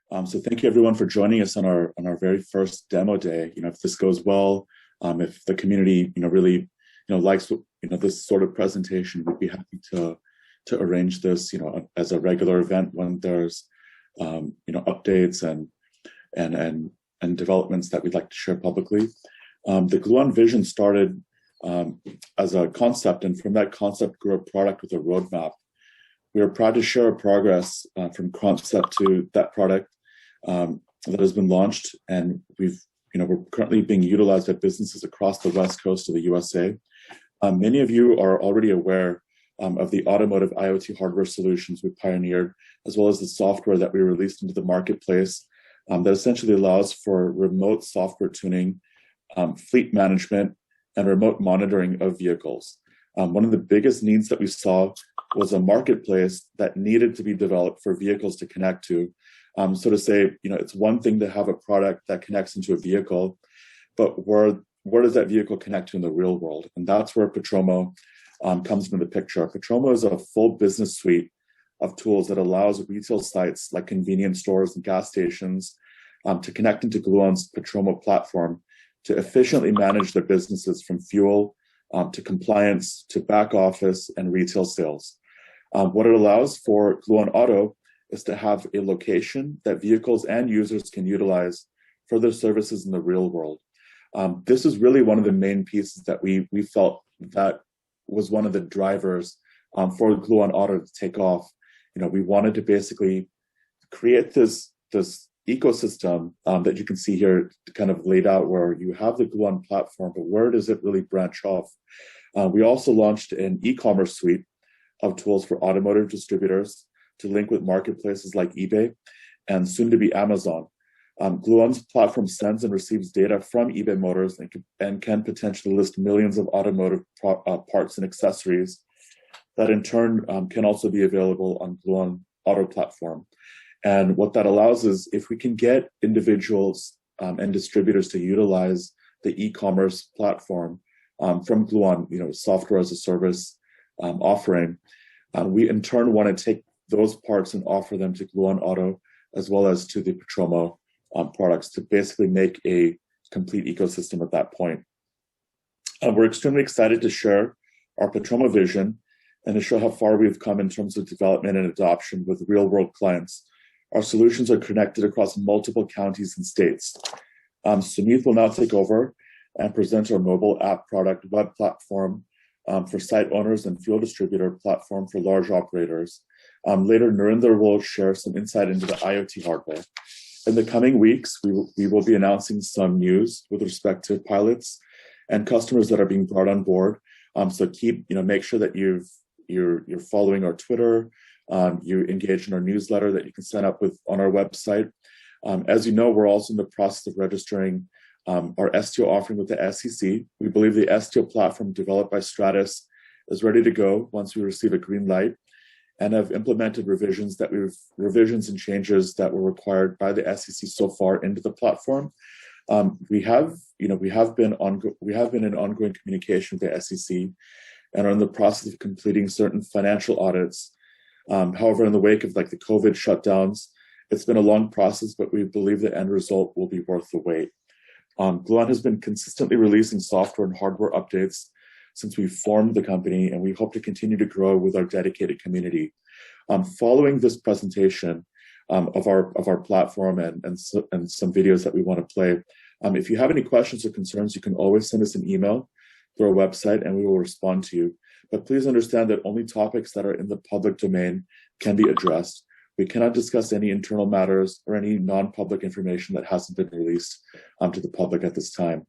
So thank you everyone for joining us on our very first demo day. If this goes well, if the community really likes this sort of presentation, we'd be happy to arrange this as a regular event when there's updates and developments that we'd like to share publicly. The Gluon vision started as a concept, and from that concept grew a product with a roadmap. We are proud to share our progress from concept to that product that has been launched, and we're currently being utilized by businesses across the West Coast of the USA. Many of you are already aware of the automotive IoT hardware solutions we pioneered, as well as the software that we released into the marketplace that essentially allows for remote software tuning, fleet management, and remote monitoring of vehicles. One of the biggest needs that we saw was a marketplace that needed to be developed for vehicles to connect to. So to say, it's one thing to have a product that connects into a vehicle, but where does that vehicle connect to in the real world? And that's where Petromo comes into the picture. Petromo is a full business suite of tools that allows retail sites like convenience stores and gas stations to connect into Gluon's Petromo platform to efficiently manage their businesses from fuel to compliance to back office and retail sales. What it allows for Gluon Auto is to have a location that vehicles and users can utilize for their services in the real world. This is really one of the main pieces that we felt that was one of the drivers for Gluon Auto to take off. We wanted to basically create this ecosystem that you can see here kind of laid out, where you have the Gluon platform, but where does it really branch off? We also launched an e-commerce suite of tools for automotive distributors to link with marketplaces like eBay and soon to be Amazon. Gluon's platform sends and receives data from eBay Motors and can potentially list millions of automotive parts and accessories that in turn can also be available on Gluon Auto platform. And what that allows is, if we can get individuals and distributors to utilize the e-commerce platform from Gluon, software as a service offering, we in turn want to take those parts and offer them to Gluon Auto as well as to the Petromo products to basically make a complete ecosystem at that point. We're extremely excited to share our Petromo vision and to show how far we've come in terms of development and adoption with real-world clients. Our solutions are connected across multiple counties and states. Sumit will now take over and present our mobile app product web platform for site owners and fuel distributor platform for large operators. Later, Narinder will share some insight into the IoT hardware. In the coming weeks, we will be announcing some news with respect to pilots and customers that are being brought on board. So make sure that you're following our Twitter, you engage in our newsletter that you can sign up with on our website. As you know, we're also in the process of registering our STO offering with the SEC. We believe the STO platform developed by Stratis is ready to go once we receive a green light, and have implemented revisions and changes that were required by the SEC so far into the platform. We have been in ongoing communication with the SEC and are in the process of completing certain financial audits. However, in the wake of the COVID shutdowns, it's been a long process, but we believe the end result will be worth the wait. Gluon has been consistently releasing software and hardware updates since we formed the company, and we hope to continue to grow with our dedicated community. Following this presentation of our platform and some videos that we want to play, if you have any questions or concerns, you can always send us an email through our website and we will respond to you. But please understand that only topics that are in the public domain can be addressed. We cannot discuss any internal matters or any non-public information that hasn't been released to the public at this time.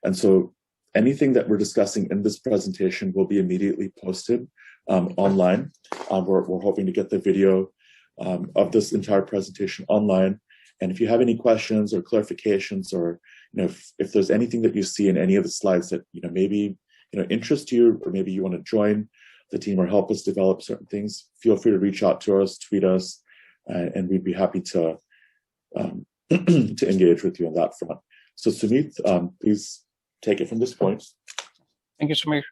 And so anything that we're discussing in this presentation will be immediately posted online. We're hoping to get the video of this entire presentation online. And if you have any questions or clarifications, or if there's anything that you see in any of the slides that maybe interest you, or maybe you want to join the team or help us develop certain things, feel free to reach out to us, tweet us, and we'd be happy to to engage with you on that front. So Sumit, please take it from this point. Thank you, Samir.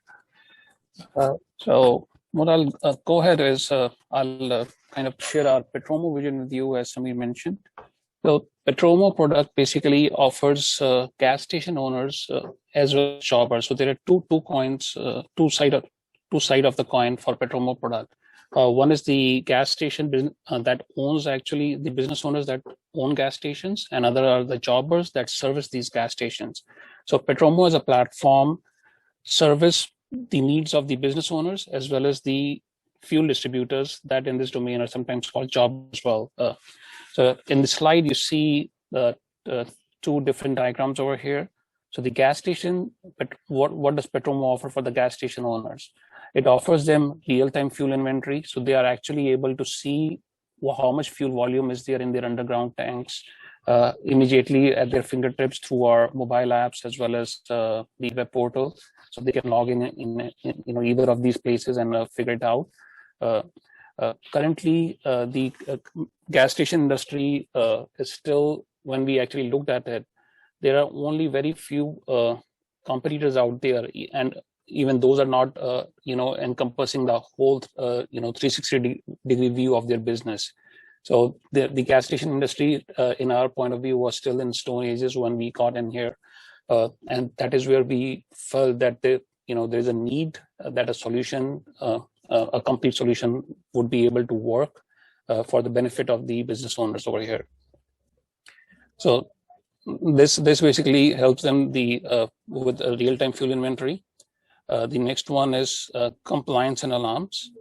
So what I'll go ahead is I'll kind of share our Petromo vision with you, as Samir mentioned. So Petromo product basically offers gas station owners as well as shoppers. So there are two coins, two side of the coin for Petromo product. One is the gas station that owns actually the business owners that own gas stations, and other are the jobbers that service these gas stations. So Petromo as a platform service the needs of the business owners as well as the fuel distributors that in this domain are sometimes called jobs as well. So in the slide, you see the two different diagrams over here. So the gas station, but what does Petromo offer for the gas station owners? It offers them real-time fuel inventory. So they are actually able to see how much fuel volume is there in their underground tanks immediately at their fingertips through our mobile apps as well as the web portal. So they can log in either of these places and figure it out. Currently, the gas station industry is still, when we actually looked at it, there are only very few competitors out there, and even those are not, encompassing the whole, 360-degree view of their business. So the gas station industry, in our point of view, was still in stone ages when we got in here, and that is where we felt that there is a need that a solution. A complete solution would be able to work for the benefit of the business owners over here. So this basically helps them with a real-time fuel inventory. The next one is compliance and alarms.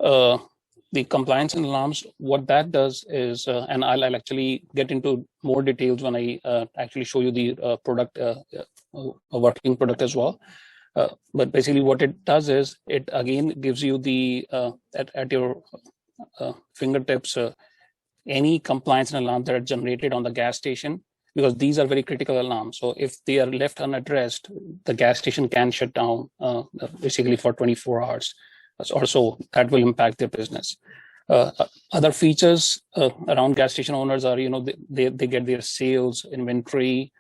The compliance and alarms, what that does is, and I'll actually get into more details when I actually show you the product, a working product as well. But basically what it does is it again gives you the at your fingertips any compliance and alarms that are generated on the gas station, because these are very critical alarms. So if they are left unaddressed, the gas station can shut down basically for 24 hours or so. That will impact their business. Other features around gas station owners are, they get their sales, inventory,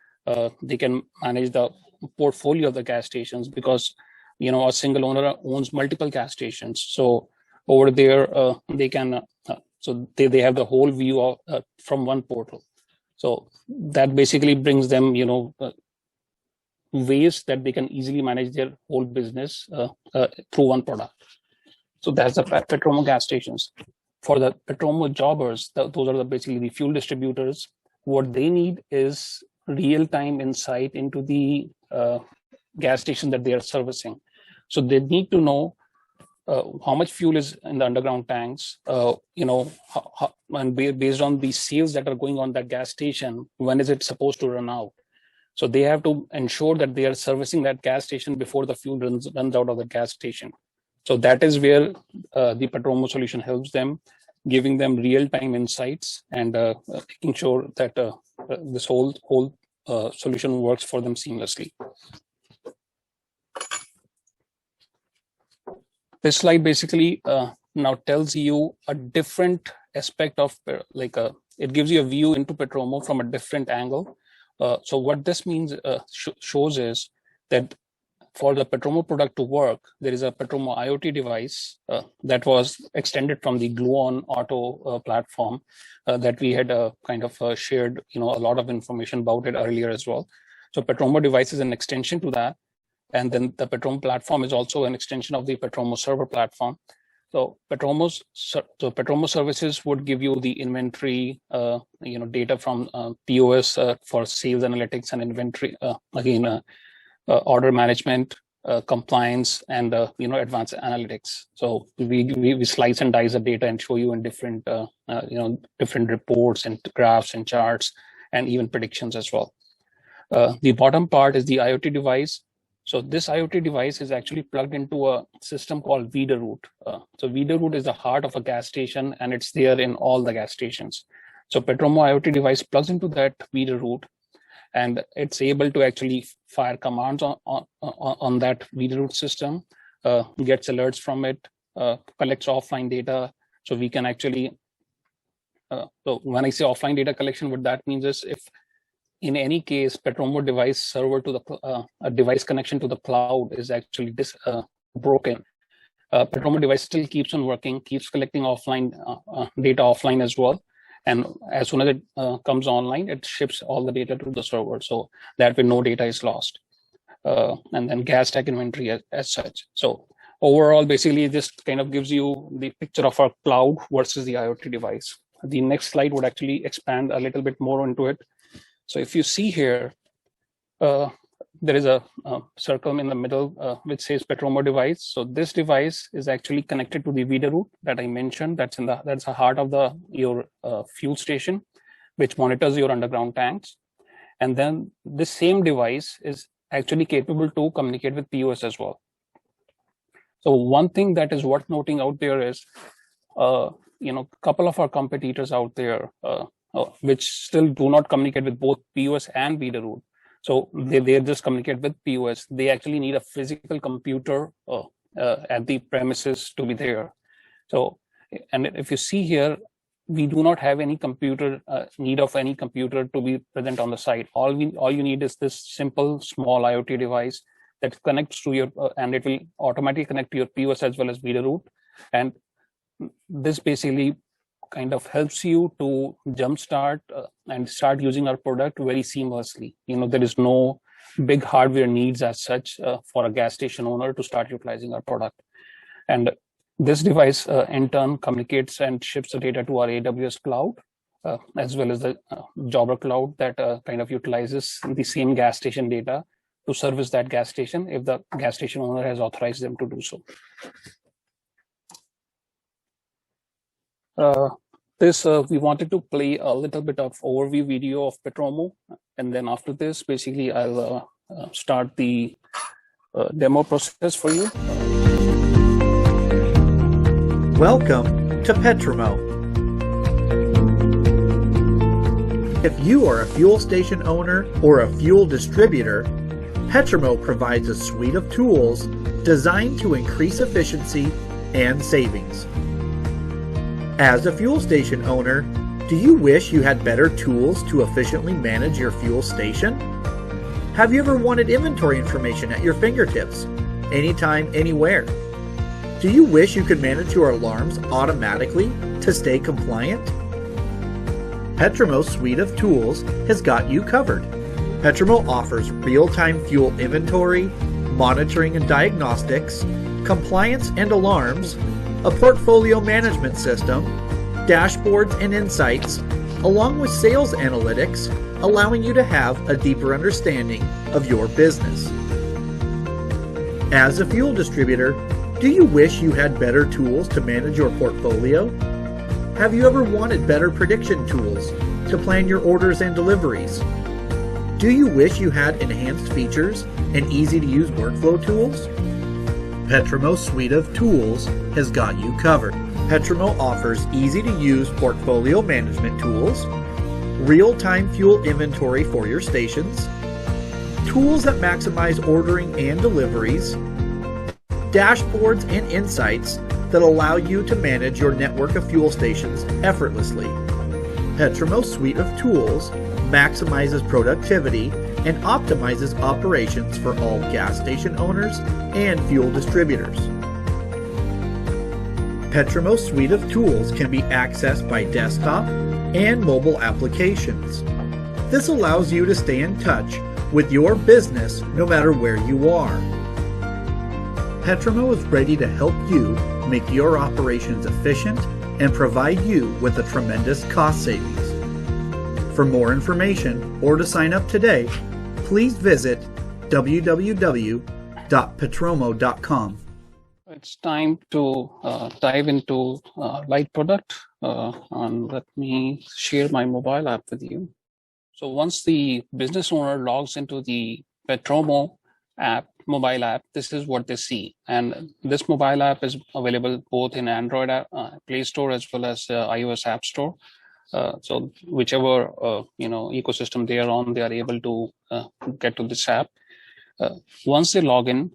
they can manage the portfolio of the gas stations, because a single owner owns multiple gas stations. So over there they can so they have the whole view of from one portal. So that basically brings them ways that they can easily manage their whole business through one product. So that's the Petromo gas stations. For the Petromo jobbers, those are basically the fuel distributors. What they need is real-time insight into the gas station that they are servicing. So they need to know how much fuel is in the underground tanks, and based on the sales that are going on that gas station, when is it supposed to run out? So they have to ensure that they are servicing that gas station before the fuel runs out of the gas station. So that is where the Petromo solution helps them, giving them real-time insights and making sure that this whole solution works for them seamlessly. This slide basically now tells you a different aspect of it gives you a view into Petromo from a different angle. So what this means shows is that for the Petromo product to work, there is a Petromo IoT device that was extended from the Gluon auto platform that we had kind of shared a lot of information about it earlier as well. So Petromo device is an extension to that. And then the Petromo platform is also an extension of the Petromo server platform. So Petromo services would give you the inventory, data from POS for sales analytics and inventory, order management, compliance, and advanced analytics. So we slice and dice the data and show you in different different reports and graphs and charts and even predictions as well. The bottom part is the IoT device. So this IoT device is actually plugged into a system called VDRoot. So VDRoot is the heart of a gas station, and it's there in all the gas stations. So Petromo IoT device plugs into that VDRoot, and it's able to actually fire commands on that VDRoot system, gets alerts from it, collects offline data. So we can actually, so when I say offline data collection, what that means is if in any case, Petromo device server to the a device connection to the cloud is actually broken, Petromo device still keeps on working, keeps collecting offline data offline as well, And as soon as it comes online, it ships all the data to the server, so that way no data is lost. And then gas tech inventory as such. So overall, basically, this kind of gives you the picture of our cloud versus the IoT device. The next slide would actually expand a little bit more into it. So if you see here, there is a circle in the middle which says Petromo device. So this device is actually connected to the VIDA route that I mentioned. That's the heart of your fuel station, which monitors your underground tanks. And then this same device is actually capable to communicate with POS as well. So one thing that is worth noting out there is, a couple of our competitors out there which still do not communicate with both POS and VIDA route. So they just communicate with POS. They actually need a physical computer at the premises to be there. So, and if you see here, we do not have any need of any computer to be present on the site. All you need is this simple small IoT device that connects to your, and it will automatically connect to your POS as well as VIDA route. And this basically kind of helps you to jumpstart and start using our product very seamlessly. There is no big hardware needs as such for a gas station owner to start utilizing our product. And this device in turn communicates and ships the data to our AWS cloud, as well as the Jobber cloud that kind of utilizes the same gas station data to service that gas station if the gas station owner has authorized them to do so. We wanted to play a little bit of overview video of Petromo, and then after this, basically, I'll start the demo process for you. Welcome to Petromo. If you are a fuel station owner or a fuel distributor, Petromo provides a suite of tools designed to increase efficiency and savings. As a fuel station owner, do you wish you had better tools to efficiently manage your fuel station? Have you ever wanted inventory information at your fingertips, anytime, anywhere? Do you wish you could manage your alarms automatically to stay compliant? Petromo's suite of tools has got you covered. Petromo offers real-time fuel inventory, monitoring and diagnostics, compliance and alarms, a portfolio management system, dashboards and insights, along with sales analytics, allowing you to have a deeper understanding of your business. As a fuel distributor, do you wish you had better tools to manage your portfolio? Have you ever wanted better prediction tools to plan your orders and deliveries? Do you wish you had enhanced features and easy-to-use workflow tools? Petromo's suite of tools has got you covered. Petromo offers easy-to-use portfolio management tools, real-time fuel inventory for your stations, tools that maximize ordering and deliveries, dashboards and insights that allow you to manage your network of fuel stations effortlessly. Petromo's suite of tools maximizes productivity and optimizes operations for all gas station owners and fuel distributors. Petromo's suite of tools can be accessed by desktop and mobile applications. This allows you to stay in touch with your business no matter where you are. Petromo is ready to help you make your operations efficient and provide you with a tremendous cost savings. For more information or to sign up today, please visit www.petromo.com. It's time to dive into light product, and let me share my mobile app with you. So once the business owner logs into the Petromo app, mobile app, this is what they see. And this mobile app is available both in Android Play Store as well as iOS App Store. So whichever ecosystem they are on, they are able to get to this app. Once they log in,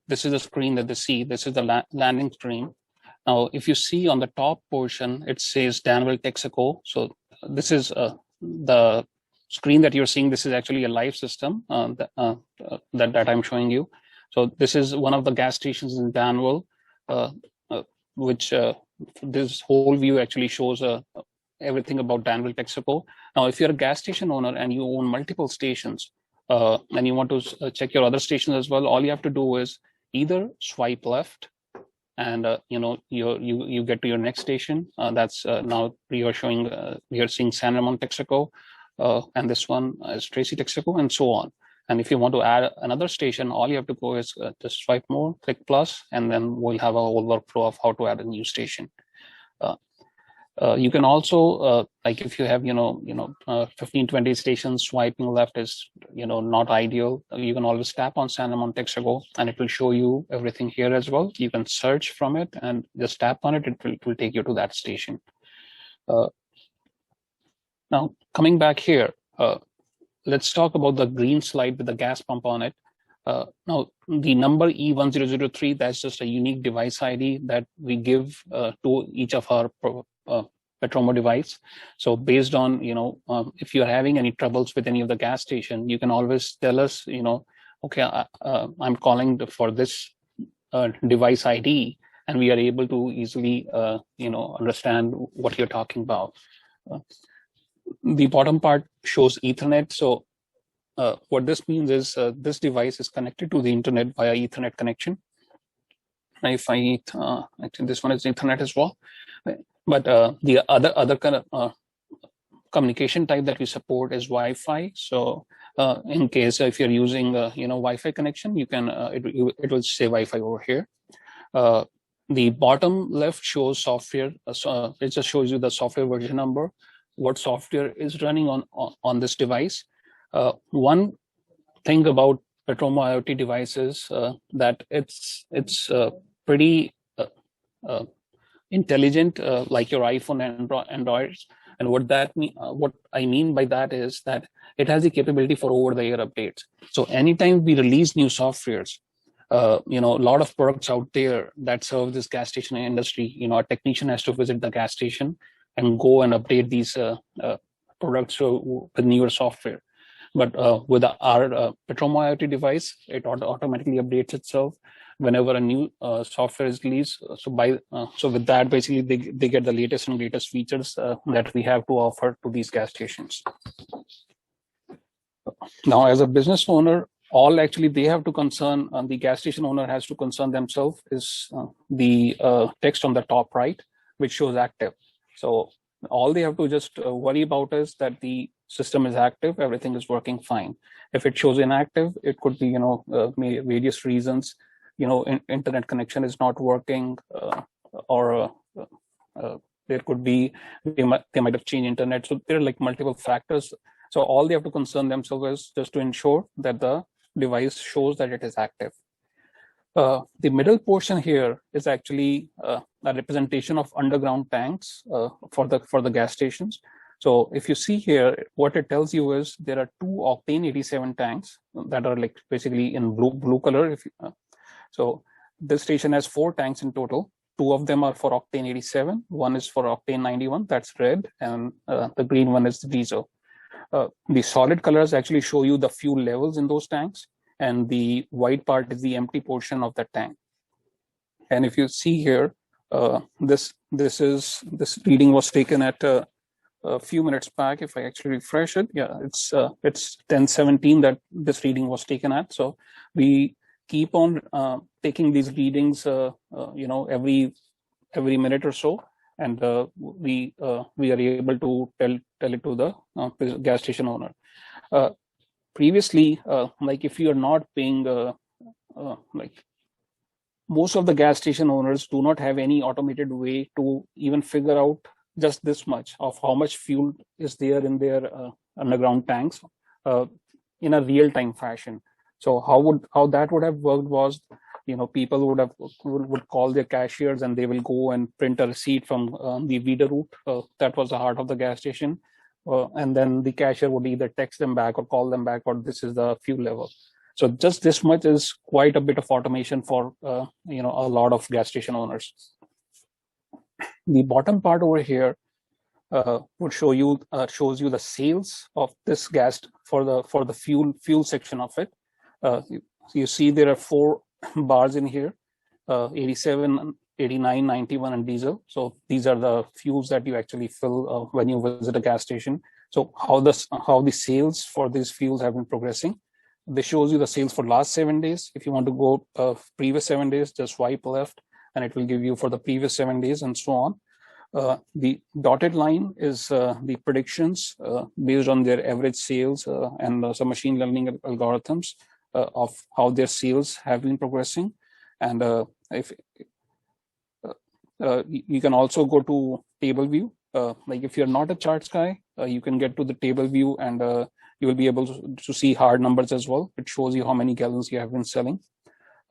this is the screen that they see. This is the landing screen. Now, if you see on the top portion, it says Danville, Texaco. So this is the screen that you're seeing. This is actually a live system that I'm showing you. So this is one of the gas stations in Danville, which this whole view actually shows everything about Danville, Texaco. Now, if you're a gas station owner and you own multiple stations, and you want to check your other stations as well, all you have to do is either swipe left, and you get to your next station. That's now we are seeing San Ramon, Texaco, and this one is Tracy, Texaco, and so on. And if you want to add another station, all you have to go is just swipe more, click plus, and then we'll have a whole workflow of how to add a new station. You can also, like if you have, 15, 20 stations, swiping left is, not ideal. You can always tap on San Ramon, Texaco, and it will show you everything here as well. You can search from it and just tap on it. It will take you to that station. Now, coming back here, let's talk about the green slide with the gas pump on it. Now, the number E1003, that's just a unique device ID that we give to each of our Petromo device. So based on, if you're having any troubles with any of the gas station, you can always tell us, okay, I'm calling for this device ID, and we are able to easily, understand what you're talking about. The bottom part shows Ethernet. So what this means is this device is connected to the internet via Ethernet connection. If I think this one is Ethernet as well, but the other kind of communication type that we support is Wi-Fi. So in case if you're using Wi-Fi connection, you can it will say Wi-Fi over here. The bottom left shows software. So it just shows you the software version number, what software is running on this device. One thing about Petromo IoT devices that it's pretty intelligent, like your iPhone and Androids. And what I mean by that is that it has the capability for over-the-air updates. So anytime we release new softwares, a lot of products out there that serve this gas station industry, a technician has to visit the gas station and go and update these products with newer software. But with our Petromo IoT device, it automatically updates itself whenever a new software is released. So with that, basically they get the latest and greatest features that we have to offer to these gas stations. Now, as a business owner, all actually they have to concern, the gas station owner has to concern themselves is the text on the top right, which shows active. So all they have to just worry about is that the system is active, everything is working fine. If it shows inactive, it could be, various reasons, internet connection is not working, or there could be, they might have changed internet. So there are like multiple factors. So all they have to concern themselves is just to ensure that the device shows that it is active. The middle portion here is actually a representation of underground tanks for the gas stations. So if you see here, what it tells you is there are 2 octane 87 tanks that are like basically in blue color. So this station has 4 tanks in total. 2 of them are for octane 87. One is for octane 91. That's red, and the green one is the diesel. The solid colors actually show you the fuel levels in those tanks, and the white part is the empty portion of the tank. And if you see here, this reading was taken at a few minutes back. If I actually refresh it, yeah, it's 10:17 that this reading was taken at. So we keep on taking these readings, every minute or so, and we are able to tell it to the gas station owner. Previously, like if you are not paying, like most of the gas station owners do not have any automated way to even figure out just this much of how much fuel is there in their underground tanks in a real-time fashion. So how that would have worked was, people would call their cashiers and they will go and print a receipt from the VIDA route. That was the heart of the gas station. And then the cashier would either text them back or call them back, or this is the fuel level. So just this much is quite a bit of automation for a lot of gas station owners. The bottom part over here would shows you the sales of this gas for the fuel section of it. You see there are 4 bars in here, 87, 89, 91, and diesel. So these are the fuels that you actually fill when you visit a gas station. So how the sales for these fuels have been progressing. This shows you the sales for last 7 days. If you want to go previous 7 days, just swipe left, and it will give you for the previous 7 days and so on. The dotted line is the predictions based on their average sales and some machine learning algorithms of how their sales have been progressing. And if you can also go to table view. Like if you're not a charts guy, you can get to the table view, and you will be able to see hard numbers as well. It shows you how many gallons you have been selling.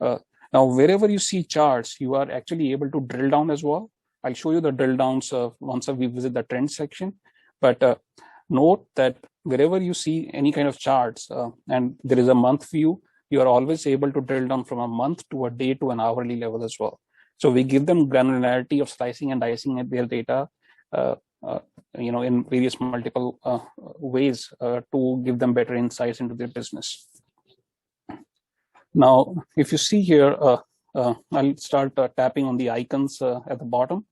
Now, wherever you see charts, you are actually able to drill down as well. I'll show you the drill downs once we visit the trend section. But note that wherever you see any kind of charts and there is a month view, you are always able to drill down from a month to a day to an hourly level as well. So we give them granularity of slicing and dicing their data, in various multiple ways to give them better insights into their business. Now, if you see here, I'll start tapping on the icons at the bottom.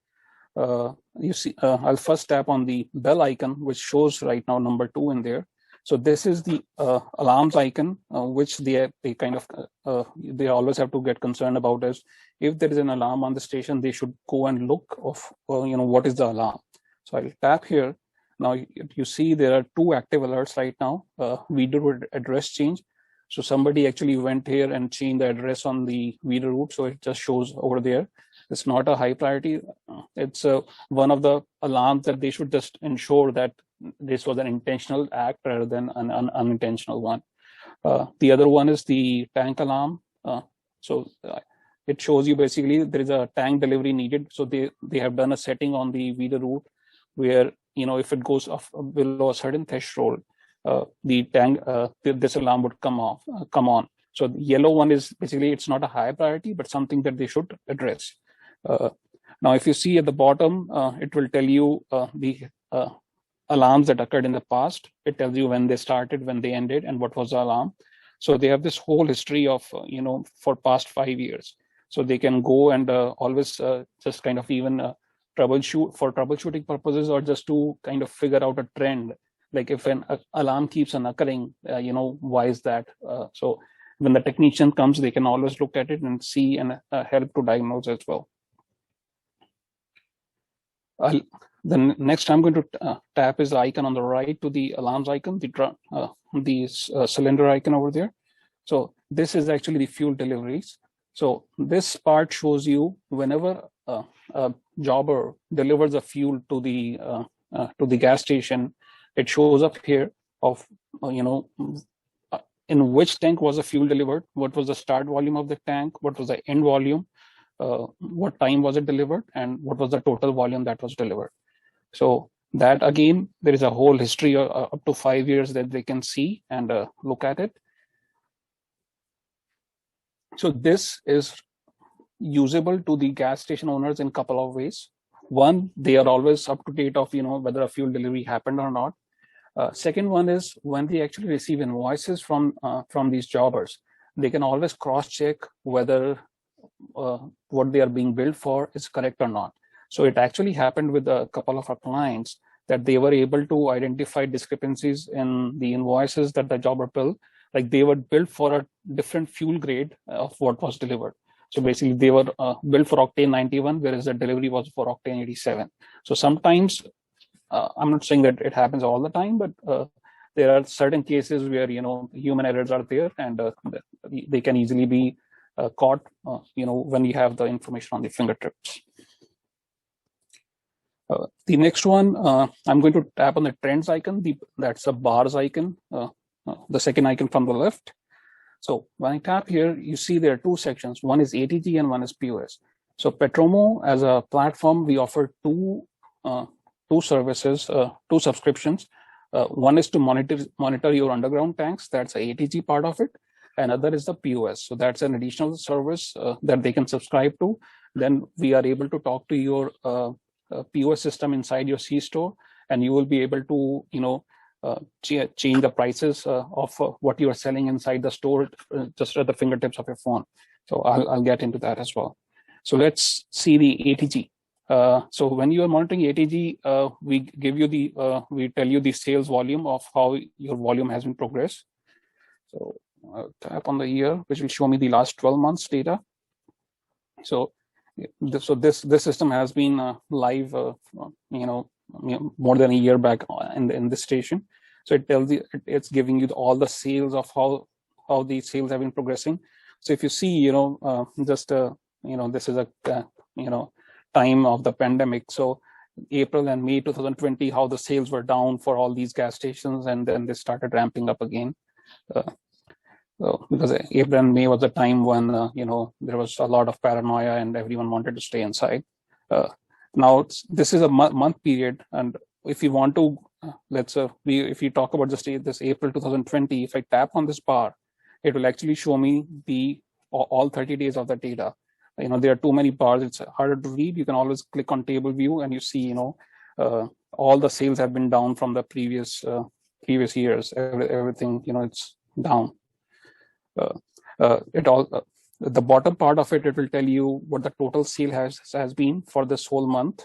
You see, I'll first tap on the bell icon, which shows right now number 2 in there. So this is the alarms icon, which they kind of they always have to get concerned about is if there is an alarm on the station, they should go and look of what is the alarm. So I'll tap here. Now you see there are 2 active alerts right now. We do address change. So somebody actually went here and changed the address on the reader route, so it just shows over there. It's not a high priority. It's one of the alarms that they should just ensure that this was an intentional act rather than an unintentional one. The other one is the tank alarm. So it shows you basically there is a tank delivery needed. So they have done a setting on the reader route where if it goes off below a certain threshold, the tank this alarm would come on. So the yellow one is basically it's not a high priority, but something that they should address. Now, if you see at the bottom, it will tell you the alarms that occurred in the past. It tells you when they started, when they ended, and what was the alarm. So they have this whole history of for past 5 years. So they can go and always just kind of even troubleshoot for troubleshooting purposes, or just to kind of figure out a trend. Like if an alarm keeps on occurring, why is that? So when the technician comes, they can always look at it and see and help to diagnose as well. Then next I'm going to tap is the icon on the right to the alarms icon, the cylinder icon over there. So this is actually the fuel deliveries. So this part shows you whenever a jobber delivers a fuel to the gas station, it shows up here of in which tank was the fuel delivered, what was the start volume of the tank, what was the end volume, what time was it delivered, and what was the total volume that was delivered. So that again, there is a whole history up to 5 years that they can see and look at it. So this is usable to the gas station owners in a couple of ways. One, they are always up to date of whether a fuel delivery happened or not. Second one is when they actually receive invoices from these jobbers, they can always cross-check whether what they are being billed for is correct or not. So it actually happened with a couple of our clients that they were able to identify discrepancies in the invoices that the jobber billed. Like they were billed for a different fuel grade of what was delivered. So basically they were billed for octane 91, whereas the delivery was for octane 87. So sometimes, I'm not saying that it happens all the time, but there are certain cases where human errors are there, and they can easily be caught when you have the information on the fingertips. The next one, I'm going to tap on the trends icon. That's a bars icon, the second icon from the left. So when I tap here, you see there are 2 sections. One is ATG and one is POS. So Petromo as a platform, we offer two services, 2 subscriptions. One is to monitor your underground tanks. That's the ATG part of it. Another is the POS. So that's an additional service that they can subscribe to. Then we are able to talk to your POS system inside your C-store, and you will be able to, change the prices of what you are selling inside the store just at the fingertips of your phone. So I'll get into that as well. So let's see the ATG. So when you are monitoring ATG, we give you we tell you the sales volume of how your volume has been progressed. So tap on the year, which will show me the last 12 months data. So this system has been live, more than a year back in this station. So it tells you, it's giving you all the sales of how the sales have been progressing. So if you see, this is a time of the pandemic. So April and May 2020, how the sales were down for all these gas stations, and then they started ramping up again. Because April and May was the time when there was a lot of paranoia and everyone wanted to stay inside. Now this is a month period, and if you want to, if you talk about this April 2020, if I tap on this bar, it will actually show me all 30 days of the data. There are too many bars; it's harder to read. You can always click on table view, and you see, all the sales have been down from the previous years. Everything, it's down. The bottom part of it will tell you what the total sale has been for this whole month,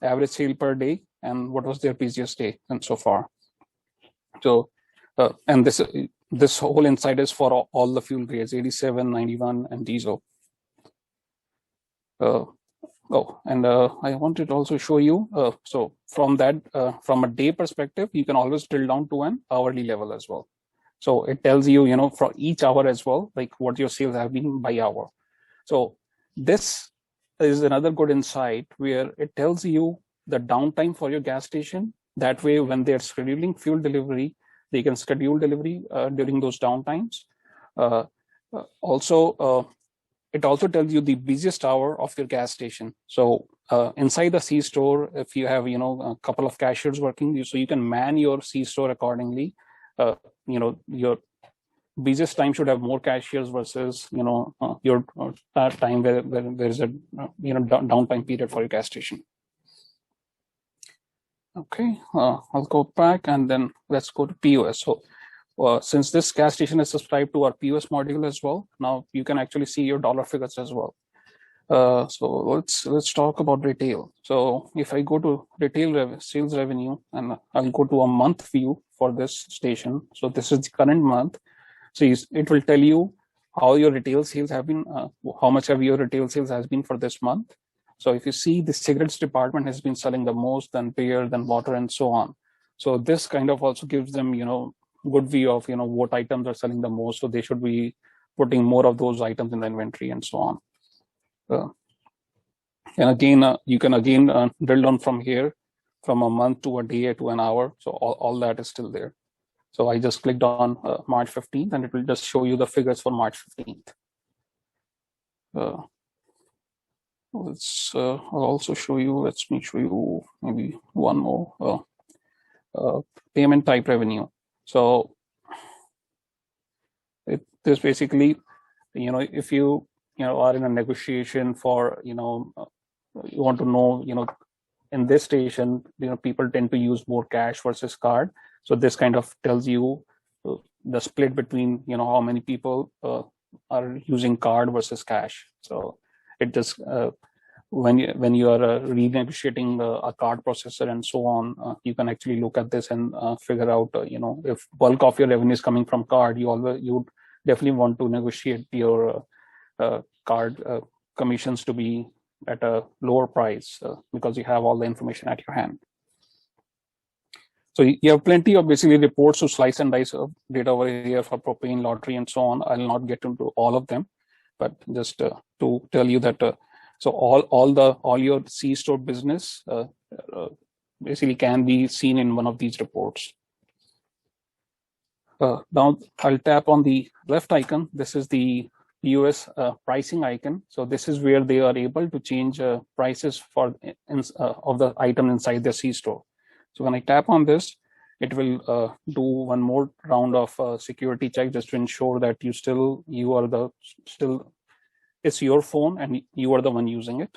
average sale per day, and what was their busiest day, and so far. So, and this whole insight is for all the fuel grades, 87, 91, and diesel. And I wanted to also show you. So from a day perspective, you can always drill down to an hourly level as well. So it tells you, for each hour as well, like what your sales have been by hour. So this is another good insight where it tells you the downtime for your gas station. That way, when they're scheduling fuel delivery, they can schedule delivery during those downtimes. It also tells you the busiest hour of your gas station. So inside the C-store, if you have, a couple of cashiers working, so you can man your C-store accordingly. Your busiest time should have more cashiers versus your time where there is a downtime period for your gas station. Okay, I'll go back and then let's go to POS. So since this gas station is subscribed to our POS module as well, now you can actually see your dollar figures as well. So let's talk about retail. So if I go to retail sales revenue, and I'll go to a month view for this station. So this is the current month. So it will tell you how your retail sales have been, how much of your retail sales has been for this month. So if you see, the cigarettes department has been selling the most, then beer, then water, and so on. So this kind of also gives them, good view of, what items are selling the most. So they should be putting more of those items in the inventory and so on. And again, you can drill down from here, from a month to a day to an hour. So all that is still there. So I just clicked on March 15th, and it will just show you the figures for March 15th. I'll also show you, let me show you maybe one more, payment type revenue. So this basically, if you are in a negotiation for, you want to know, in this station, people tend to use more cash versus card. So this kind of tells you the split between, how many people are using card versus cash. So it just, when you are renegotiating a card processor and so on, you can actually look at this and figure out, if bulk of your revenue is coming from card, you definitely want to negotiate your card commissions to be at a lower price because you have all the information at your hand. So you have plenty of basically reports to slice and dice of data over here for propane, lottery, and so on. I'll not get into all of them, but just to tell you that so all your C-store business basically can be seen in one of these reports. Now I'll tap on the left icon. This is the POS pricing icon. So this is where they are able to change prices for of the item inside the C-store. So when I tap on this, it will do one more round of security check just to ensure that it's your phone and you are the one using it.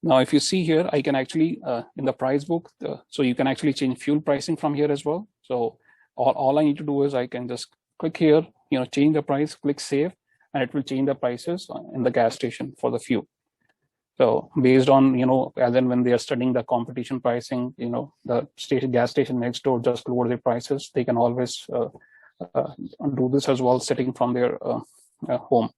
Now, if you see here, I can actually in the price book, so you can actually change fuel pricing from here as well. So all I need to do is I can just click here, change the price, click save, and it will change the prices in the gas station for the fuel. So based on, as in when they are studying the competition pricing, the gas station next door just lower their prices. They can always do this as well, sitting from their home.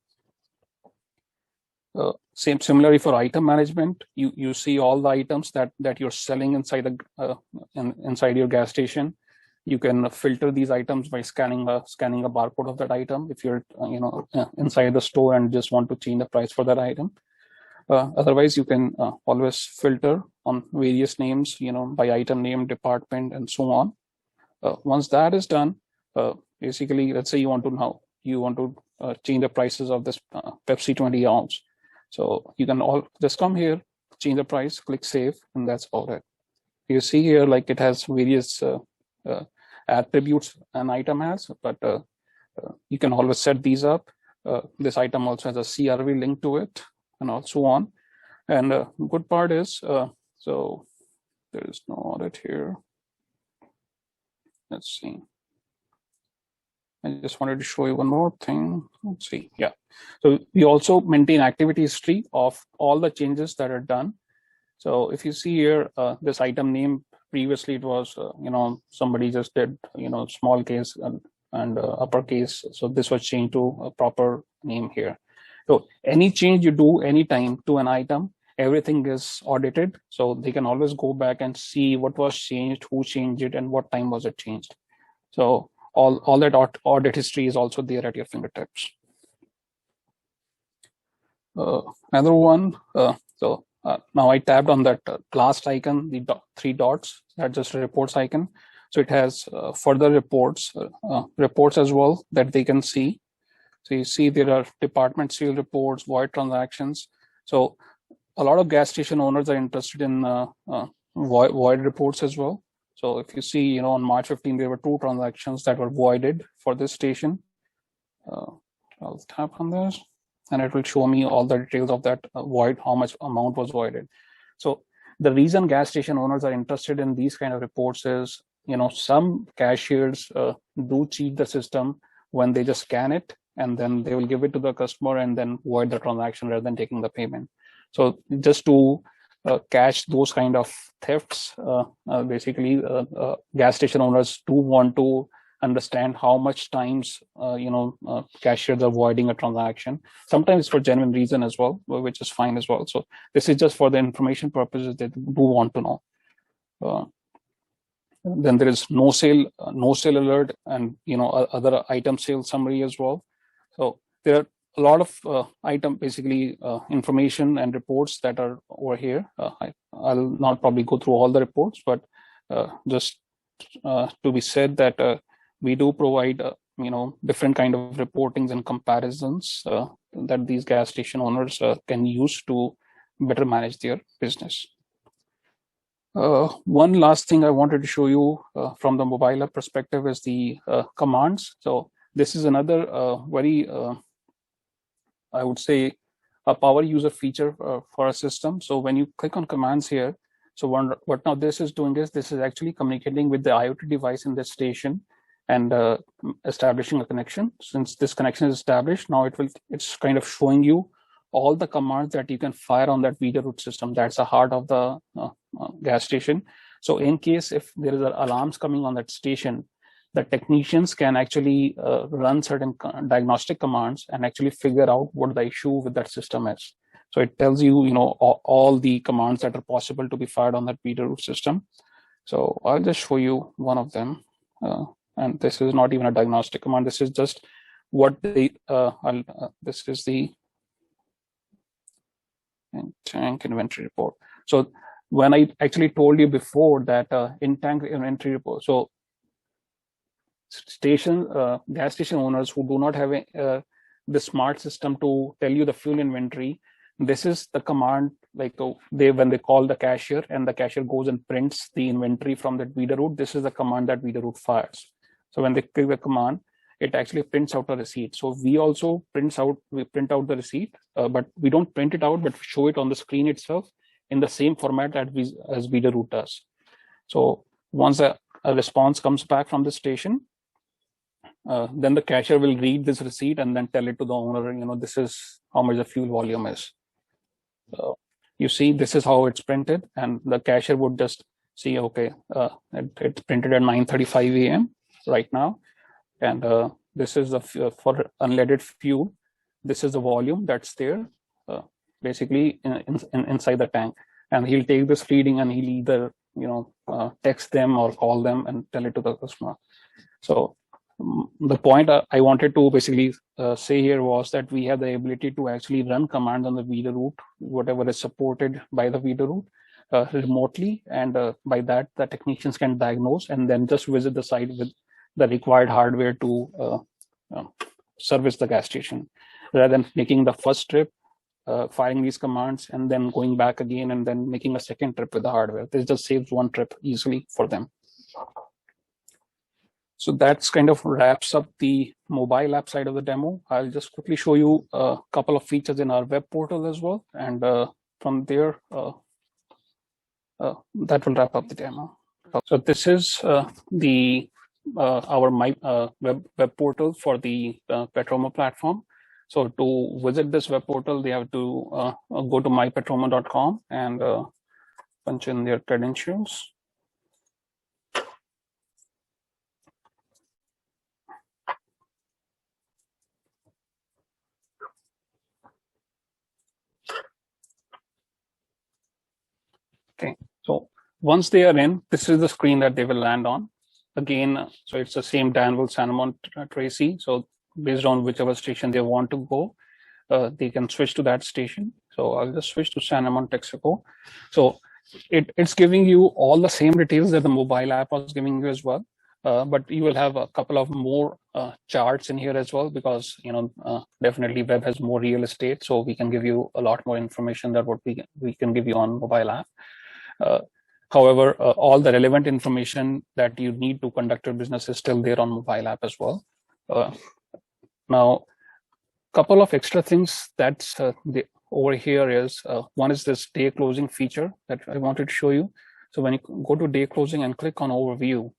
Similarly for item management, you see all the items that you're selling inside the inside your gas station. You can filter these items by scanning a barcode of that item if you're inside the store and just want to change the price for that item. Otherwise, you can always filter on various names, by item name, department, and so on. Once that is done, basically, let's say you want to change the prices of this Pepsi 20 ounce. So you can all just come here, change the price, click save, and that's all it. You see here, like it has various attributes an item has, but you can always set these up. This item also has a CRV link to it, and also on. And good part is, so there is no audit here. Let's see. I just wanted to show you one more thing. Let's see. Yeah. So we also maintain activity history of all the changes that are done. So if you see here, this item name, previously it was, somebody just did, small case and uppercase. So this was changed to a proper name here. So any change you do anytime to an item, everything is audited. So they can always go back and see what was changed, who changed it, and what time was it changed. So all that audit history is also there at your fingertips. Another one, now I tapped on that last icon, the three dots, that's just a reports icon. So it has further reports as well that they can see. So you see there are department sale reports, void transactions. So a lot of gas station owners are interested in void reports as well. So if you see, on March 15, there were 2 transactions that were voided for this station. I'll tap on this, and it will show me all the details of that void, how much amount was voided. So the reason gas station owners are interested in these kind of reports is, some cashiers do cheat the system when they just scan it, and then they will give it to the customer and then void the transaction rather than taking the payment. So just to catch those kind of thefts, basically gas station owners do want to understand how much times cashiers are avoiding a transaction. Sometimes for genuine reason as well, which is fine as well. So this is just for the information purposes that do want to know. Then there is no sale alert, and other item sale summary as well. So there are a lot of item basically information and reports that are over here. I'll not probably go through all the reports, but just to be said that we do provide different kind of reportings and comparisons that these gas station owners can use to better manage their business. One last thing I wanted to show you from the mobile app perspective is the commands. So this is another very I would say a power user feature for a system. So when you click on commands here, so what now this is doing is this is actually communicating with the IoT device in this station and establishing a connection. Since this connection is established, now it's kind of showing you all the commands that you can fire on that video route system. That's the heart of the gas station. So in case if there is alarms coming on that station, the technicians can actually run certain diagnostic commands and actually figure out what the issue with that system is. So it tells you, all the commands that are possible to be fired on that video route system. So I'll just show you one of them. And this is not even a diagnostic command. This is just what they, this is the tank inventory report. So when I actually told you before that in tank inventory report, so gas station owners who do not have the smart system to tell you the fuel inventory, this is the command, like when they call the cashier and the cashier goes and prints the inventory from that video route, this is the command that video route fires. So when they click the command, it actually prints out a receipt. So we also print out the receipt, but we don't print it out, but show it on the screen itself in the same format as video route does. So once a response comes back from the station, then the cashier will read this receipt and then tell it to the owner, this is how much the fuel volume is. You see, this is how it's printed, and the cashier would just see, okay, it's printed at 9:35 a.m. right now, and this is the for unleaded fuel. This is the volume that's there, basically inside the tank, and he'll take this reading and he'll either text them or call them and tell it to the customer. So the point I wanted to basically say here was that we have the ability to actually run commands on the VIDA route, whatever is supported by the VIDA route, remotely, and by that the technicians can diagnose and then just visit the site with the required hardware to service the gas station, rather than making the first trip, firing these commands, and then going back again and then making a second trip with the hardware. This just saves one trip easily for them. So that's kind of wraps up the mobile app side of the demo. I'll just quickly show you a couple of features in our web portal as well. And from there, that will wrap up the demo. So this is our web portal for the Petromo platform. So to visit this web portal, they have to go to mypetromo.com and punch in their credentials. Okay, so once they are in, this is the screen that they will land on. Again, so it's the same Danville, Sanamon, Tracy. So based on whichever station they want to go, they can switch to that station. So I'll just switch to Sanamon, Texaco. So it's giving you all the same details that the mobile app was giving you as well. But you will have a couple of more charts in here as well, because definitely web has more real estate, so we can give you a lot more information than what we can give you on mobile app. However, all the relevant information that you need to conduct your business is still there on mobile app as well. Now, couple of extra things that's over here is one is this day closing feature that I wanted to show you. So when you go to day closing and click on overview,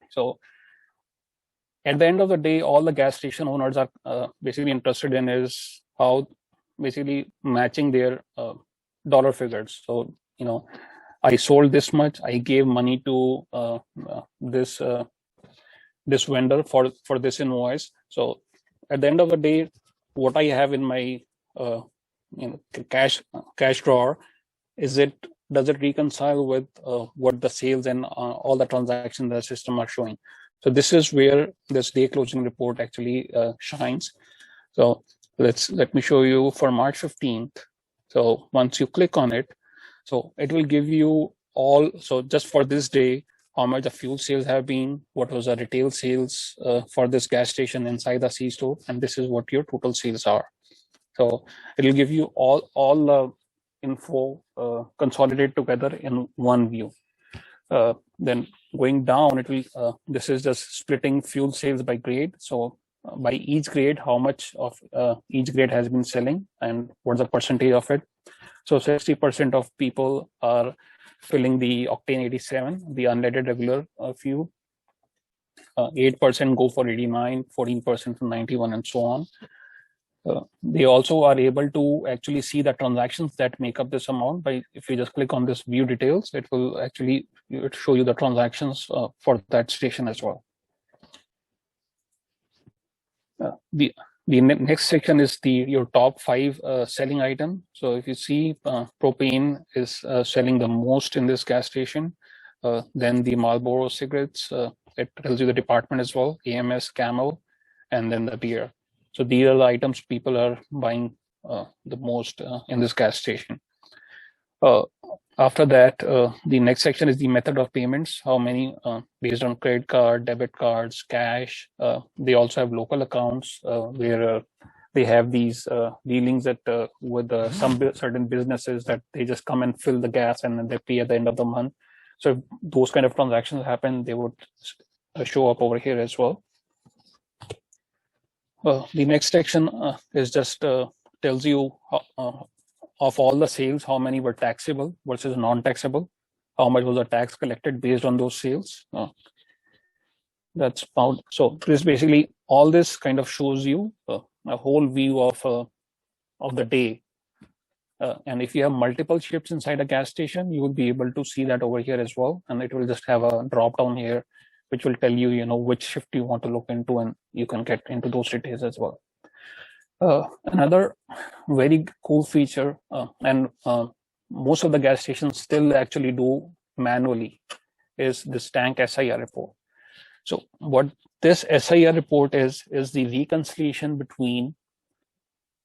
so at the end of the day, all the gas station owners are basically interested in is how basically matching their dollar figures. So I sold this much, I gave money to this vendor for this invoice. So at the end of the day, what I have in my cash drawer, does it reconcile with what the sales and all the transactions in the system are showing? So this is where this day closing report actually shines. So let me show you for March 15th. So once you click on it, so it will give you all, so just for this day, how much the fuel sales have been, what was the retail sales for this gas station inside the C-store, and this is what your total sales are. So it will give you all the info consolidated together in one view. Then going down, it will this is just splitting fuel sales by grade. So by each grade, how much of each grade has been selling and what's the percentage of it. So 60% of people are filling the octane 87, the unleaded regular fuel. 8% go for 89, 14% for 91, and so on. They also are able to actually see the transactions that make up this amount. By if you just click on this view details, it will actually show you the transactions for that station as well. The next section is your top 5 selling item. So if you see propane is selling the most in this gas station, then the Marlboro cigarettes, it tells you the department as well, AMS, Camel, and then the beer. So these are the items people are buying the most in this gas station. After that, the next section is the method of payments, how many based on credit card, debit cards, cash. They also have local accounts where they have these dealings that with some certain businesses that they just come and fill the gas and then they pay at the end of the month. So if those kind of transactions happen, they would show up over here as well. The next section is just tells you of all the sales, how many were taxable versus non-taxable, how much was the tax collected based on those sales. that's about. So this basically, all this kind of shows you a whole view of the day. And if you have multiple shifts inside a gas station, you will be able to see that over here as well. And it will just have a drop down here, which will tell you, which shift you want to look into, and you can get into those details as well. Another very cool feature, and most of the gas stations still actually do manually, is this tank SIR report. So what this SIR report is the reconciliation between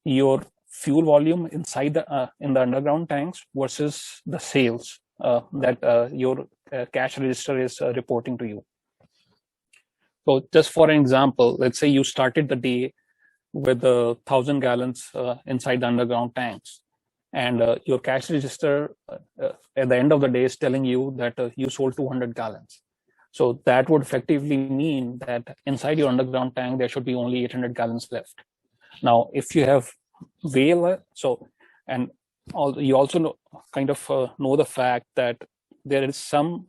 your fuel volume inside the in the underground tanks versus the sales that your cash register is reporting to you. So just for an example, let's say you started the day with 1,000 gallons inside the underground tanks, and your cash register at the end of the day is telling you that you sold 200 gallons. So that would effectively mean that inside your underground tank, there should be only 800 gallons left. Now, if you have way less, and you also know the fact that there is some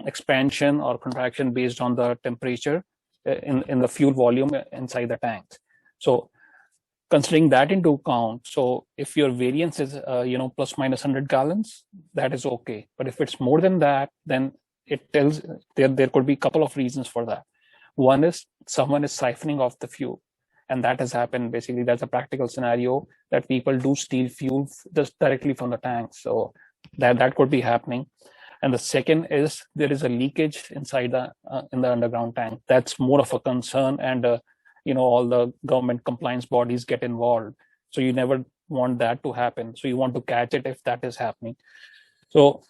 expansion or contraction based on the temperature in the fuel volume inside the tanks. So considering that into account, so if your variance is plus minus 100 gallons, that is okay. But if it's more than that, then it tells there could be a couple of reasons for that. One is someone is siphoning off the fuel, and that has happened. Basically, that's a practical scenario that people do steal fuel just directly from the tanks. So that could be happening. And the second is there is a leakage inside in the underground tank. That's more of a concern, and all the government compliance bodies get involved. So you never want that to happen. So you want to catch it if that is happening. So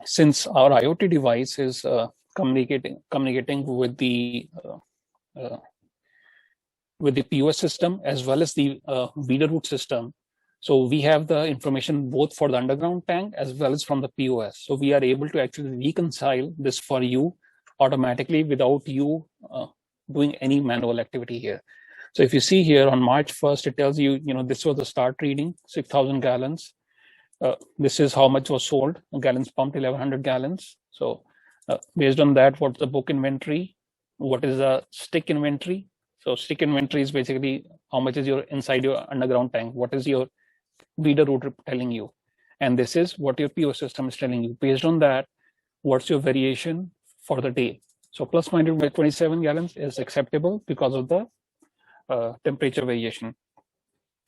since our IoT device is communicating with the POS system as well as the reader route system, so we have the information both for the underground tank as well as from the POS. So we are able to actually reconcile this for you automatically without you doing any manual activity here. So if you see here on March 1st, it tells you, this was the start reading, 6,000 gallons. This is how much was sold, gallons pumped, 1,100 gallons. So based on that, what's the book inventory? What is the stick inventory? So stick inventory is basically how much is inside your underground tank. What is your reader route telling you? And this is what your POS system is telling you. Based on that, what's your variation for the day? So plus minus by 27 gallons is acceptable because of the temperature variation.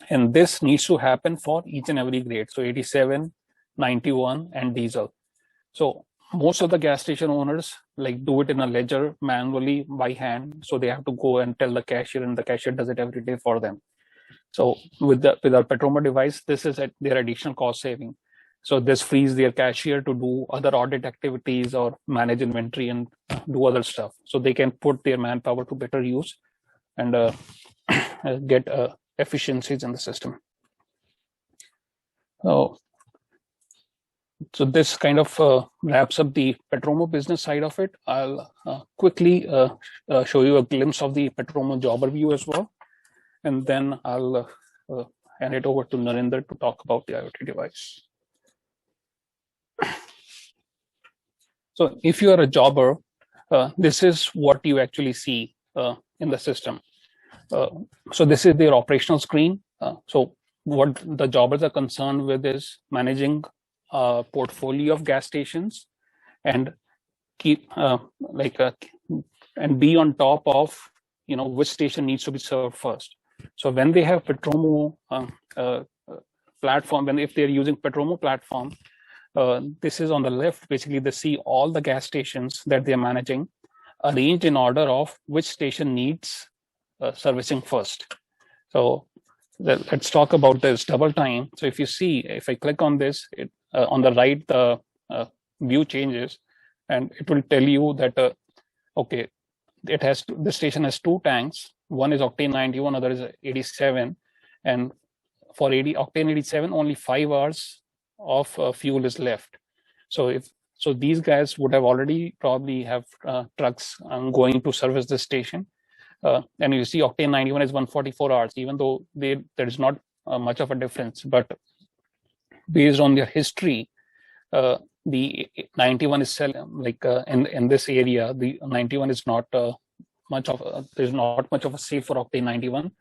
And this needs to happen for each and every grade. So 87, 91, and diesel. So most of the gas station owners do it in a ledger manually by hand. So they have to go and tell the cashier, and the cashier does it every day for them. So with our Petromo device, this is their additional cost saving. So this frees their cashier to do other audit activities or manage inventory and do other stuff. So they can put their manpower to better use and get efficiencies in the system. So this kind of wraps up the Petromo business side of it. I'll quickly show you a glimpse of the Petromo job review as well. And then I'll hand it over to Narinder to talk about the IoT device. So if you are a jobber, this is what you actually see in the system. So this is their operational screen. So what the jobbers are concerned with is managing a portfolio of gas stations and keep and be on top of which station needs to be served first. So when they have Petromo platform, if they're using Petromo platform, this is on the left. Basically, they see all the gas stations that they're managing arranged in order of which station needs servicing first. So let's talk about this double time. So if you see, if I click on this, on the right, the view changes, and it will tell you that okay, this station has two tanks. One is octane 91, other is 87, and for octane 87, only 5 hours of fuel is left. So these guys would have already probably have trucks going to service this station. And you see octane 91 is 144 hours, even though there is not much of a difference. But based on their history, the 91 is like in this area, the 91 is not much of there's not much of a sale for octane 91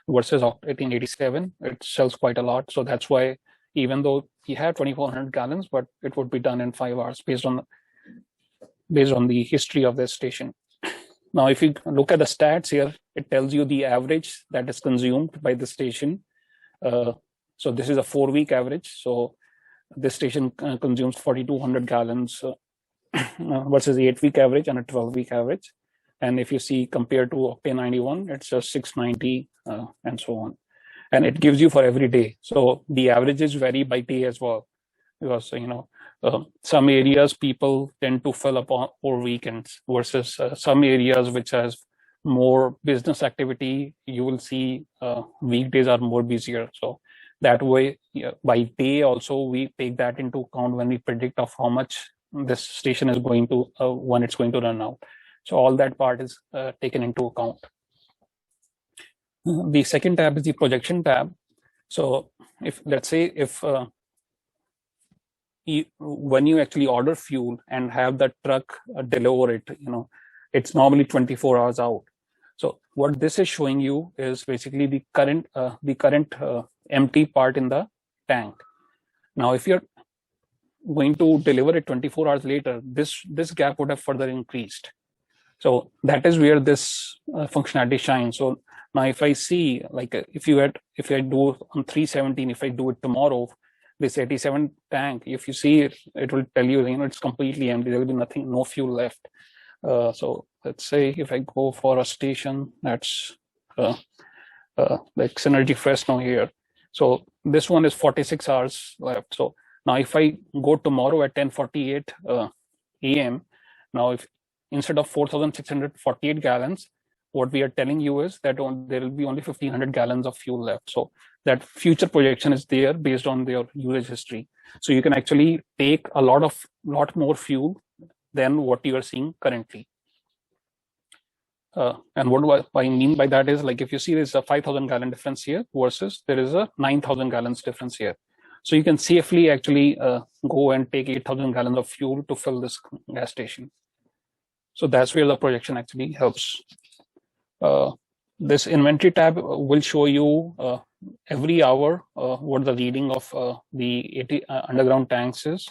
versus octane 87. It sells quite a lot, so that's why even though he had 2,400 gallons, but it would be done in 5 hours based on the history of this station. Now, if you look at the stats here, it tells you the average that is consumed by the station. So this is a 4-week average. So this station consumes 4,200 gallons versus the 8-week average and a 12-week average. And if you see compared to octane 91, it's just 690 and so on. And it gives you for every day. So the averages vary by day as well, because some areas people tend to fill up on over weekends versus some areas which has more business activity. You will see weekdays are more busier. So that way, by day also we take that into account when we predict of how much this station is going to when it's going to run out. So all that part is taken into account. The second tab is the projection tab. So if let's say when you actually order fuel and have the truck deliver it, it's normally 24 hours out. So what this is showing you is basically the current empty part in the tank. Now, if you're going to deliver it 24 hours later, this gap would have further increased. So that is where this functionality shines. So now if I see, like if I do on 317, if I do it tomorrow, this 87 tank, if you see it, it will tell you, it's completely empty. There will be nothing, no fuel left. So let's say if I go for a station that's like Synergy Fresno here. So this one is 46 hours left. So now if I go tomorrow at 10:48 a.m., now if instead of 4,648 gallons, what we are telling you is that there will be only 1,500 gallons of fuel left. So that future projection is there based on their usage history. So you can actually take a lot more fuel than what you are seeing currently. And what I mean by that is, like, if you see there's a 5,000 gallon difference here versus there is a 9,000 gallons difference here. So you can safely actually go and take 8,000 gallons of fuel to fill this gas station. So that's where the projection actually helps. This inventory tab will show you every hour what the reading of the underground tanks is.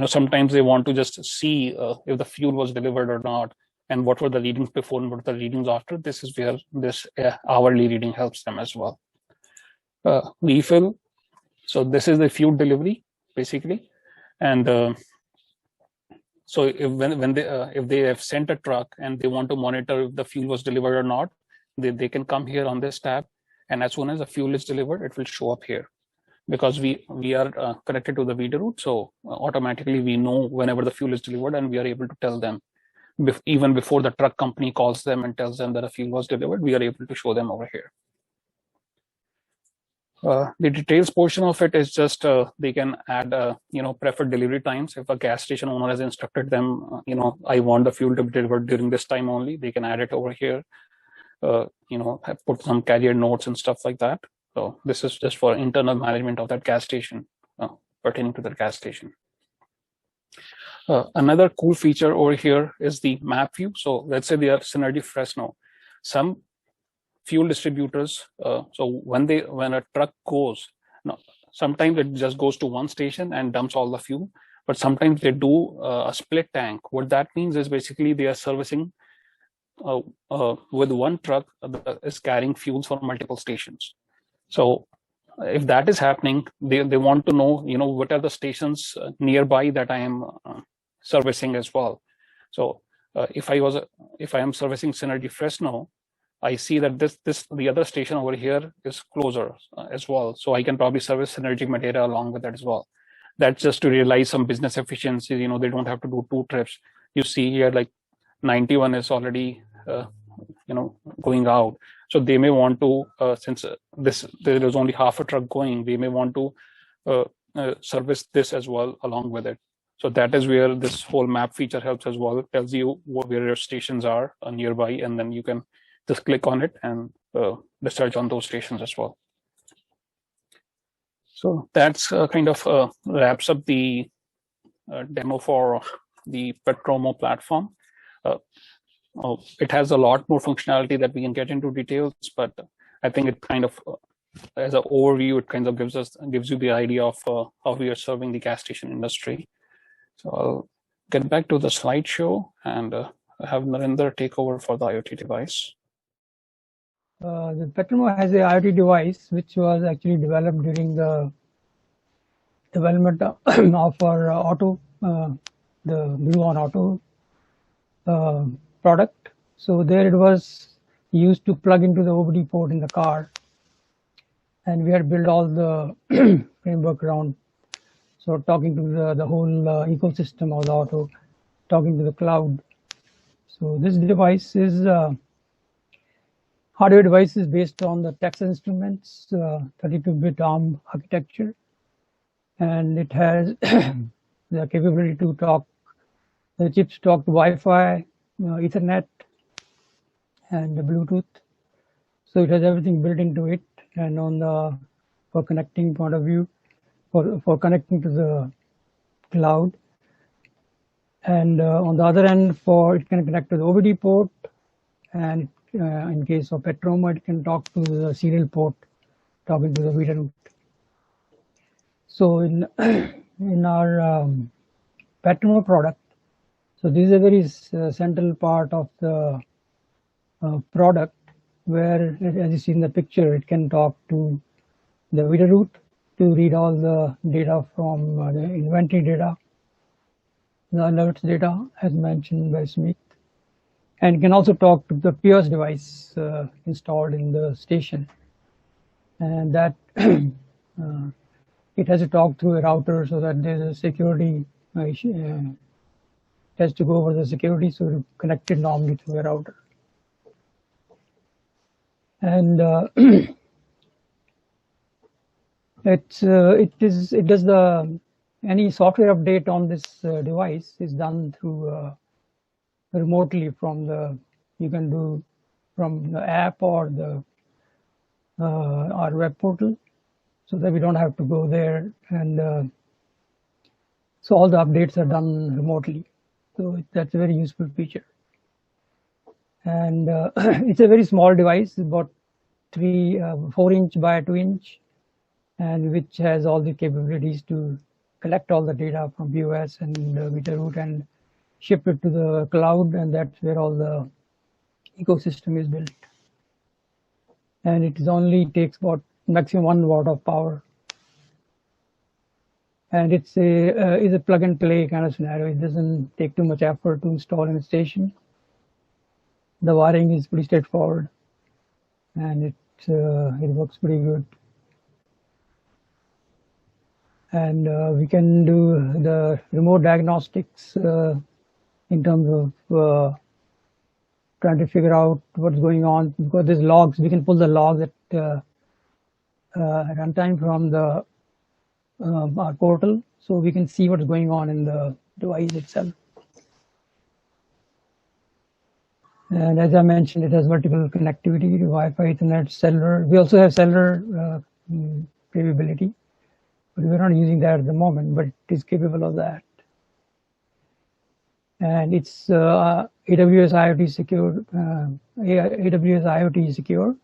Sometimes they want to just see if the fuel was delivered or not, and what were the readings before and what are the readings after. This is where this hourly reading helps them as well. Refill. So this is the fuel delivery basically, and so if they have sent a truck and they want to monitor if the fuel was delivered or not, they can come here on this tab, and as soon as the fuel is delivered, it will show up here. Because we are connected to the VDA route, so automatically we know whenever the fuel is delivered, and we are able to tell them even before the truck company calls them and tells them that a fuel was delivered. We are able to show them over here. The details portion of it is just they can add preferred delivery times. If a gas station owner has instructed them, I want the fuel to be delivered during this time only, they can add it over here. Put some carrier notes and stuff like that. So this is just for internal management of that gas station, pertaining to the gas station. Another cool feature over here is the map view. So let's say they are Synergy Fresno. Some fuel distributors, so when a truck goes, sometimes it just goes to one station and dumps all the fuel, but sometimes they do a split tank. What that means is basically they are servicing with one truck that is carrying fuels for multiple stations. So if that is happening, they want to know, what are the stations nearby that I am servicing as well. So if I am servicing Synergy Fresno, I see that the other station over here is closer as well. So I can probably service Synergy Madeira along with that as well. That's just to realize some business efficiency. They don't have to do 2 trips. You see here, like 91 is already, going out. So they may want to, since there is only half a truck going, they may want to service this as well along with it. So that is where this whole map feature helps as well. It tells you where your stations are nearby, and then you can just click on it and discharge on those stations as well. So that's kind of wraps up the demo for the Petromo platform. It has a lot more functionality that we can get into details, but I think it kind of, as an overview, it kind of gives you the idea of how we are serving the gas station industry. So I'll get back to the slideshow and have Narinder take over for the IoT device. The Petromo has a IoT device which was actually developed during the development of our auto, the Gluon auto product. So there it was used to plug into the OBD port in the car, and we had built all the framework around. So talking to the whole ecosystem of the auto, talking to the cloud. So this device is hardware device is based on the Texas Instruments 32-bit ARM architecture, and it has the capability to talk. The chips talk to Wi-Fi, Ethernet, and the Bluetooth. So it has everything built into it, and on the for connecting point of view, for connecting to the cloud, and on the other end, it can connect to the OBD port, and in case of Petromo, it can talk to the serial port, talking to the reader route. So in our Petromo product, so this is a very central part of the product, where, as you see in the picture, it can talk to the reader route to read all the data from the inventory data, the alerts data, as mentioned by Smith, and it can also talk to the POS device installed in the station, and that it has to talk through a router so that there's a security issue. It has to go over the security, so it's connected normally through a router. And it does any software update on this device is done through remotely from you can do from the app or the our web portal, so that we don't have to go there, and so all the updates are done remotely. So that's a very useful feature. And it's a very small device, about 4-inch by 2-inch, and which has all the capabilities to collect all the data from POS and meter route and ship it to the cloud, and that's where all the ecosystem is built. And it only takes about maximum 1 watt of power. And it's a plug and play kind of scenario. It doesn't take too much effort to install in a station. The wiring is pretty straightforward, and it works pretty good. And we can do the remote diagnostics in terms of trying to figure out what's going on, because there's logs. We can pull the logs at runtime from the our portal, so we can see what's going on in the device itself. And as I mentioned, it has vertical connectivity to Wi-Fi, Ethernet, cellular. We also have cellular capability, but we're not using that at the moment, but it is capable of that. And it's AWS IoT secure. AWS IoT secure.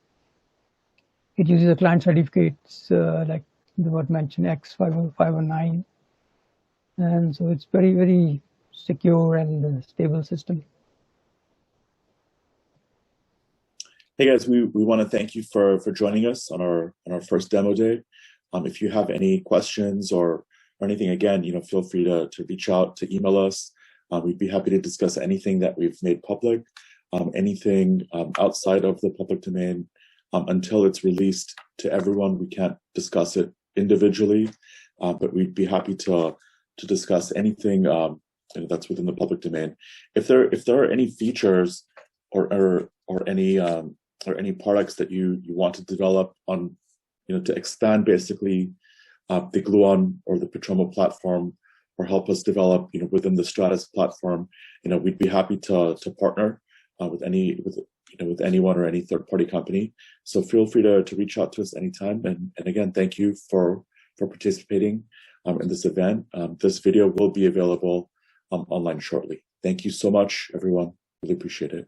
It uses the client certificates like what mentioned X509, and so it's very, very secure and stable system. Hey guys, we want to thank you for joining us on our first demo day. If you have any questions or anything, again, feel free to reach out, to email us. We'd be happy to discuss anything that we've made public, anything outside of the public domain. Until it's released to everyone, we can't discuss it individually, but we'd be happy to discuss anything that's within the public domain. If there are any features or any products that you want to develop on, to expand basically the Gluon or the Petromo platform, or help us develop, within the Stratis platform, we'd be happy to partner with anyone or any third-party company. So feel free to reach out to us anytime. And again, thank you for for participating in this event. This video will be available online shortly. Thank you so much, everyone. Really appreciate it.